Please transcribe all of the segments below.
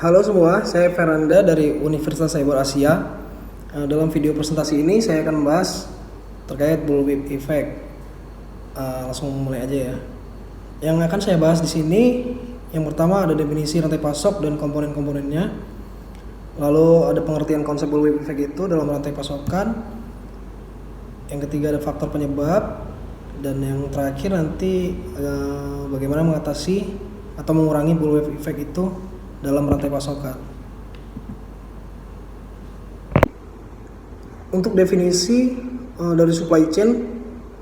Halo semua, saya Feranda dari Universitas Cyber Asia. Dalam video presentasi ini saya akan membahas terkait bullwhip effect. Langsung mulai aja ya. Yang akan saya bahas di sini, yang pertama ada definisi rantai pasok dan komponen-komponennya. Lalu ada pengertian konsep bullwhip effect itu dalam rantai pasokan. Yang ketiga ada faktor penyebab, dan yang terakhir nanti bagaimana mengatasi atau mengurangi bullwhip effect itu dalam rantai pasokan. Untuk definisi dari supply chain,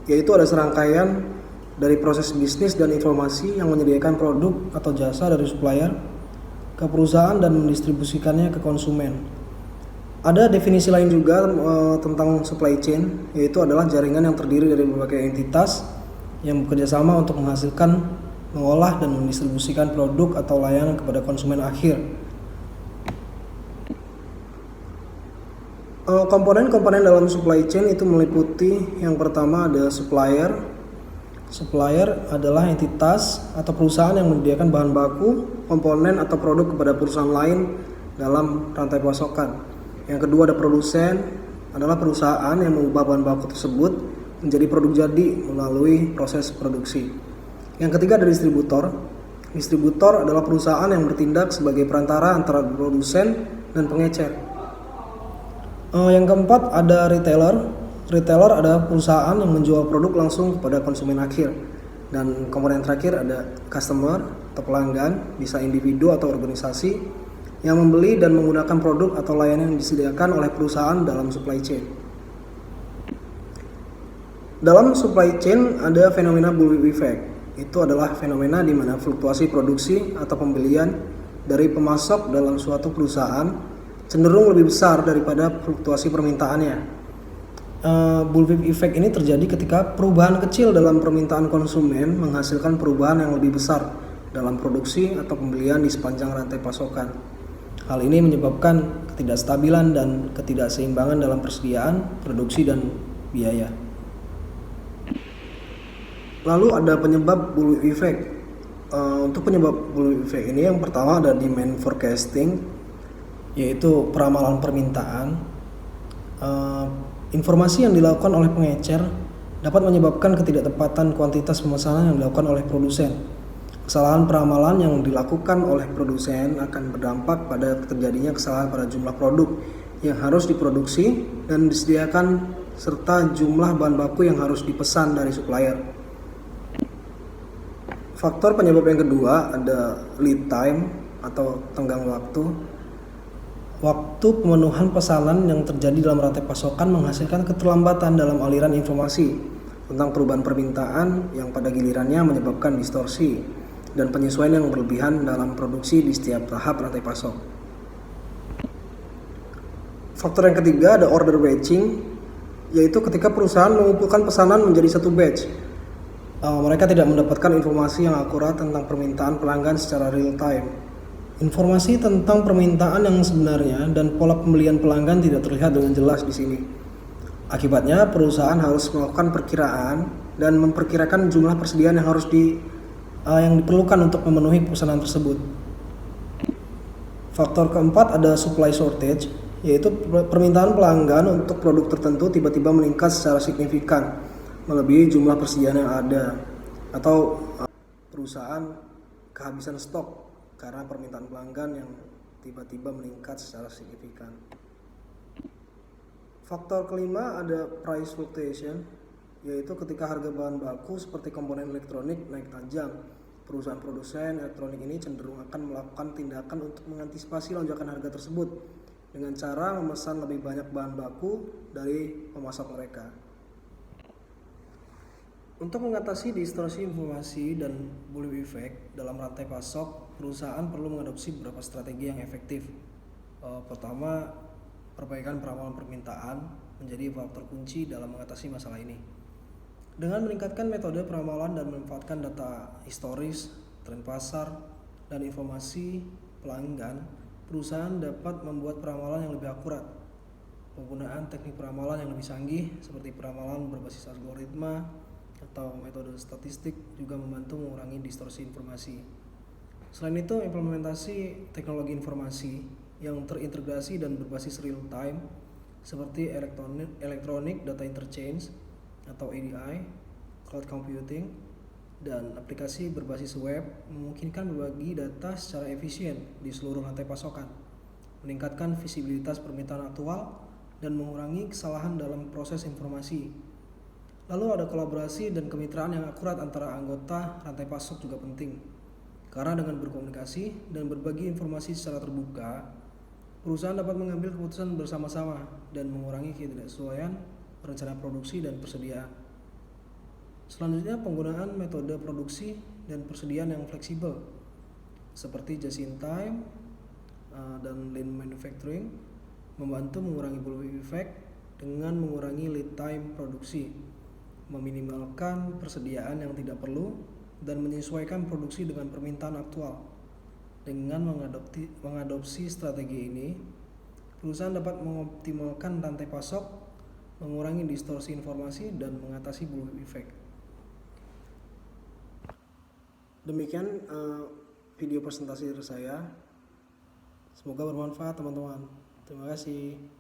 yaitu ada serangkaian dari proses bisnis dan informasi yang menyediakan produk atau jasa dari supplier ke perusahaan dan mendistribusikannya ke konsumen. Ada definisi lain juga tentang supply chain, yaitu adalah jaringan yang terdiri dari berbagai entitas yang bekerjasama untuk menghasilkan, mengolah, dan mendistribusikan produk atau layanan kepada konsumen akhir. Komponen-komponen dalam supply chain itu meliputi yang pertama ada supplier. Supplier adalah entitas atau perusahaan yang menyediakan bahan baku, komponen atau produk kepada perusahaan lain dalam rantai pasokan. Yang kedua ada produsen, adalah perusahaan yang mengubah bahan baku tersebut menjadi produk jadi melalui proses produksi. Yang ketiga ada distributor. Distributor adalah perusahaan yang bertindak sebagai perantara antara produsen dan pengecer. Yang keempat ada retailer. Retailer adalah perusahaan yang menjual produk langsung kepada konsumen akhir. Dan komponen terakhir ada customer atau pelanggan, bisa individu atau organisasi yang membeli dan menggunakan produk atau layanan yang disediakan oleh perusahaan dalam supply chain. Dalam supply chain ada fenomena bullwhip effect. Itu adalah fenomena di mana fluktuasi produksi atau pembelian dari pemasok dalam suatu perusahaan cenderung lebih besar daripada fluktuasi permintaannya. Bullwhip effect ini terjadi ketika perubahan kecil dalam permintaan konsumen menghasilkan perubahan yang lebih besar dalam produksi atau pembelian di sepanjang rantai pasokan. Hal ini menyebabkan ketidakstabilan dan ketidakseimbangan dalam persediaan, produksi, dan biaya. Lalu ada penyebab bullwhip effect. Untuk penyebab bullwhip effect ini yang pertama ada demand forecasting, yaitu peramalan permintaan. Informasi yang dilakukan oleh pengecer dapat menyebabkan ketidaktepatan kuantitas pemesanan yang dilakukan oleh produsen. Kesalahan peramalan yang dilakukan oleh produsen akan berdampak pada terjadinya kesalahan pada jumlah produk yang harus diproduksi dan disediakan serta jumlah bahan baku yang harus dipesan dari supplier. Faktor penyebab yang kedua ada lead time atau tenggang waktu. Waktu pemenuhan pesanan yang terjadi dalam rantai pasokan menghasilkan keterlambatan dalam aliran informasi tentang perubahan permintaan yang pada gilirannya menyebabkan distorsi dan penyesuaian yang berlebihan dalam produksi di setiap tahap rantai pasok. Faktor yang ketiga ada order batching, yaitu ketika perusahaan mengumpulkan pesanan menjadi satu batch. Mereka tidak mendapatkan informasi yang akurat tentang permintaan pelanggan secara real time. Informasi tentang permintaan yang sebenarnya dan pola pembelian pelanggan tidak terlihat dengan jelas di sini. Akibatnya, perusahaan harus melakukan perkiraan dan memperkirakan jumlah persediaan yang diperlukan untuk memenuhi pesanan tersebut. Faktor keempat ada supply shortage, yaitu permintaan pelanggan untuk produk tertentu tiba-tiba meningkat secara signifikan melebihi jumlah persediaan yang ada, atau perusahaan kehabisan stok karena permintaan pelanggan yang tiba-tiba meningkat secara signifikan. Faktor kelima ada price fluctuation, yaitu ketika harga bahan baku seperti komponen elektronik naik tajam. Perusahaan produsen elektronik ini cenderung akan melakukan tindakan untuk mengantisipasi lonjakan harga tersebut dengan cara memesan lebih banyak bahan baku dari pemasok mereka. Untuk mengatasi distorsi informasi dan bullwhip effect dalam rantai pasok, perusahaan perlu mengadopsi beberapa strategi yang efektif. Pertama, perbaikan peramalan permintaan menjadi faktor kunci dalam mengatasi masalah ini. Dengan meningkatkan metode peramalan dan memanfaatkan data historis, tren pasar, dan informasi pelanggan, perusahaan dapat membuat peramalan yang lebih akurat. Penggunaan teknik peramalan yang lebih canggih seperti peramalan berbasis algoritma atau metode statistik juga membantu mengurangi distorsi informasi. Selain itu, implementasi teknologi informasi yang terintegrasi dan berbasis real time seperti electronic data interchange atau EDI, cloud computing, dan aplikasi berbasis web memungkinkan berbagi data secara efisien di seluruh rantai pasokan, meningkatkan visibilitas permintaan aktual, dan mengurangi kesalahan dalam proses informasi. Lalu ada kolaborasi dan kemitraan yang akurat antara anggota rantai pasok juga penting. Karena dengan berkomunikasi dan berbagi informasi secara terbuka, perusahaan dapat mengambil keputusan bersama-sama dan mengurangi ketidaksesuaian rencana produksi dan persediaan. Selanjutnya, penggunaan metode produksi dan persediaan yang fleksibel seperti just in time dan lean manufacturing membantu mengurangi bullwhip effect dengan mengurangi lead time produksi, meminimalkan persediaan yang tidak perlu, dan menyesuaikan produksi dengan permintaan aktual. Dengan mengadopsi strategi ini, perusahaan dapat mengoptimalkan rantai pasok, mengurangi distorsi informasi, dan mengatasi bullwhip effect. Demikian video presentasi dari saya. Semoga bermanfaat teman-teman. Terima kasih.